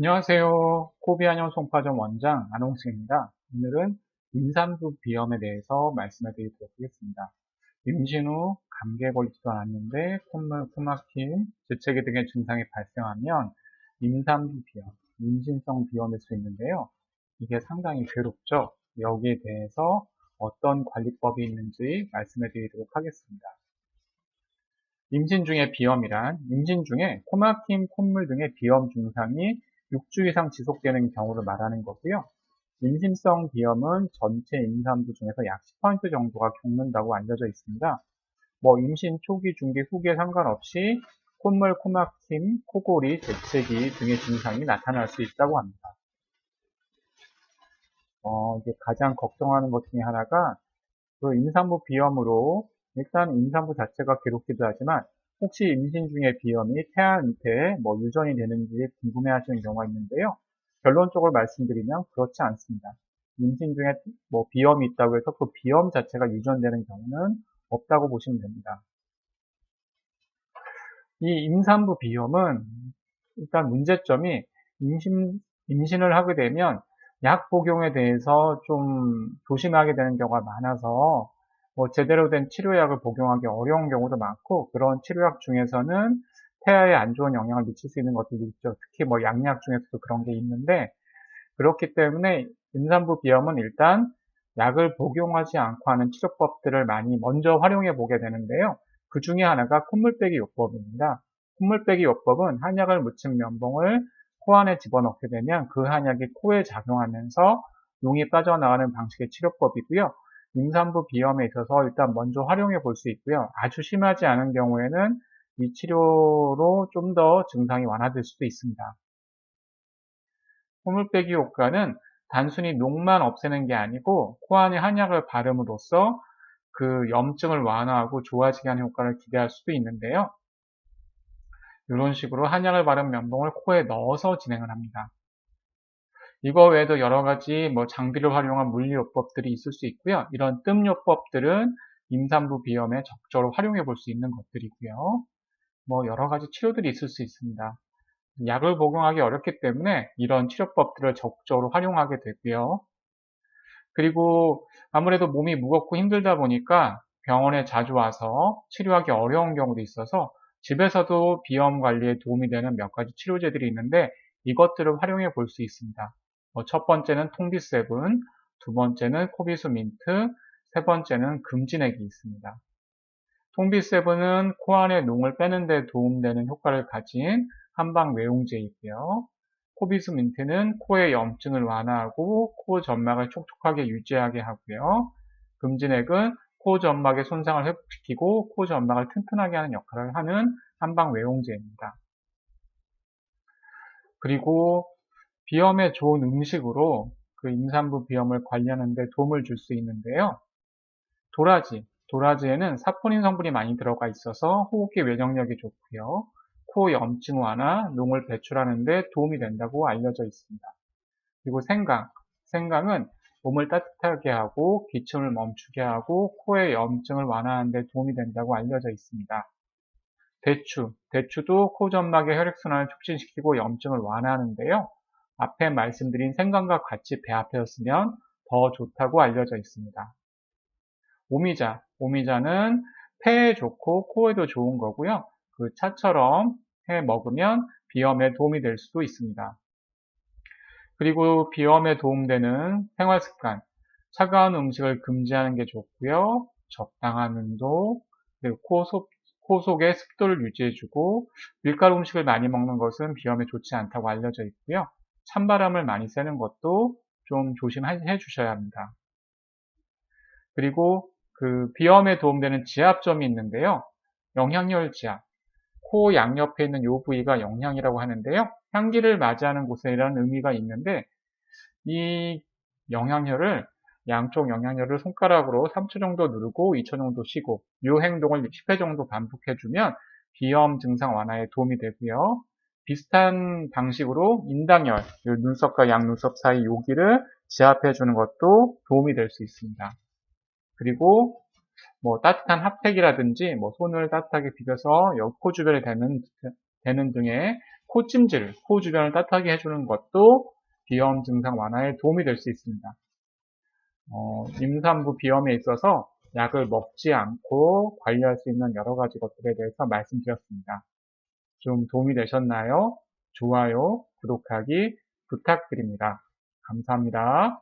안녕하세요. 코비안형 송파점 원장 안홍승입니다. 오늘은 임산부 비염에 대해서 말씀해 드리도록 하겠습니다. 임신 후 감기에 걸리지도 않았는데 콧물, 코막힘, 재채기 등의 증상이 발생하면 임산부 비염, 임신성 비염일 수 있는데요. 이게 상당히 괴롭죠. 여기에 대해서 어떤 관리법이 있는지 말씀해 드리도록 하겠습니다. 임신 중의 비염이란 임신 중에 코막힘, 콧물 등의 비염 증상이 6주 이상 지속되는 경우를 말하는 거고요. 임신성 비염은 전체 임산부 중에서 약 10% 정도가 겪는다고 알려져 있습니다. 임신 초기, 중기, 후기에 상관없이 콧물, 코막힘, 코골이, 재채기 등의 증상이 나타날 수 있다고 합니다. 이제 가장 걱정하는 것 중에 하나가 그 임산부 비염으로 일단 임산부 자체가 괴롭기도 하지만 혹시 임신 중에 비염이 태아 잉태에 유전이 되는지 궁금해 하시는 경우가 있는데요. 결론적으로 말씀드리면 그렇지 않습니다. 임신 중에 비염이 있다고 해서 그 비염 자체가 유전되는 경우는 없다고 보시면 됩니다. 이 임산부 비염은 일단 문제점이 임신을 하게 되면 약 복용에 대해서 좀 조심하게 되는 경우가 많아서 제대로 된 치료약을 복용하기 어려운 경우도 많고, 그런 치료약 중에서는 태아에 안 좋은 영향을 미칠 수 있는 것들도 있죠. 특히 양약 중에서도 그런 게 있는데, 그렇기 때문에 임산부 비염은 일단 약을 복용하지 않고 하는 치료법들을 많이 먼저 활용해 보게 되는데요. 그 중에 하나가 콧물 빼기 요법입니다. 콧물 빼기 요법은 한약을 묻힌 면봉을 코 안에 집어넣게 되면 그 한약이 코에 작용하면서 용이 빠져나가는 방식의 치료법이고요. 임산부 비염에 있어서 일단 먼저 활용해 볼 수 있고요. 아주 심하지 않은 경우에는 이 치료로 좀 더 증상이 완화될 수도 있습니다. 콧물 빼기 효과는 단순히 녹만 없애는 게 아니고 코 안에 한약을 바름으로써 그 염증을 완화하고 좋아지게 하는 효과를 기대할 수도 있는데요. 이런 식으로 한약을 바른 면봉을 코에 넣어서 진행을 합니다. 이거 외에도 여러 가지 장비를 활용한 물리요법들이 있을 수 있고요. 이런 뜸요법들은 임산부 비염에 적절히 활용해 볼 수 있는 것들이고요. 여러 가지 치료들이 있을 수 있습니다. 약을 복용하기 어렵기 때문에 이런 치료법들을 적극적으로 활용하게 되고요. 그리고 아무래도 몸이 무겁고 힘들다 보니까 병원에 자주 와서 치료하기 어려운 경우도 있어서 집에서도 비염 관리에 도움이 되는 몇 가지 치료제들이 있는데 이것들을 활용해 볼 수 있습니다. 첫 번째는 통비세븐, 두 번째는 코비수 민트, 세 번째는 금진액이 있습니다. 통비세븐은 코 안에 농을 빼는 데 도움되는 효과를 가진 한방 외용제이고요. 코비수 민트는 코의 염증을 완화하고 코 점막을 촉촉하게 유지하게 하고요. 금진액은 코 점막의 손상을 회복시키고 코 점막을 튼튼하게 하는 역할을 하는 한방 외용제입니다. 그리고 비염에 좋은 음식으로 그 임산부 비염을 관리하는 데 도움을 줄 수 있는데요. 도라지에는 사포닌 성분이 많이 들어가 있어서 호흡기 면역력이 좋고요. 코 염증 완화, 농을 배출하는 데 도움이 된다고 알려져 있습니다. 그리고 생강은 몸을 따뜻하게 하고 기침을 멈추게 하고 코의 염증을 완화하는 데 도움이 된다고 알려져 있습니다. 대추도 코 점막의 혈액순환을 촉진시키고 염증을 완화하는데요. 앞에 말씀드린 생강과 같이 배합해서 쓰면 더 좋다고 알려져 있습니다. 오미자는 폐에 좋고 코에도 좋은 거고요. 그 차처럼 해 먹으면 비염에 도움이 될 수도 있습니다. 그리고 비염에 도움되는 생활습관, 차가운 음식을 금지하는 게 좋고요. 적당한 온도, 그리고 코 속의 습도를 유지해주고 밀가루 음식을 많이 먹는 것은 비염에 좋지 않다고 알려져 있고요. 찬바람을 많이 쐬는 것도 좀 조심해 주셔야 합니다. 그리고 그 비염에 도움되는 지압점이 있는데요. 영향열 지압. 코 양옆에 있는 이 부위가 영향이라고 하는데요. 향기를 맞이하는 곳이라는 의미가 있는데 이 양쪽 영향열을 손가락으로 3초 정도 누르고 2초 정도 쉬고 이 행동을 10회 정도 반복해주면 비염 증상 완화에 도움이 되고요. 비슷한 방식으로 인당열, 눈썹과 양눈썹 사이 여기를 지압해주는 것도 도움이 될 수 있습니다. 그리고 따뜻한 핫팩이라든지 손을 따뜻하게 비벼서 코 주변에 대는 등의 코찜질, 코 주변을 따뜻하게 해주는 것도 비염 증상 완화에 도움이 될 수 있습니다. 임산부 비염에 있어서 약을 먹지 않고 관리할 수 있는 여러 가지 것들에 대해서 말씀드렸습니다. 좀 도움이 되셨나요? 좋아요, 구독하기 부탁드립니다. 감사합니다.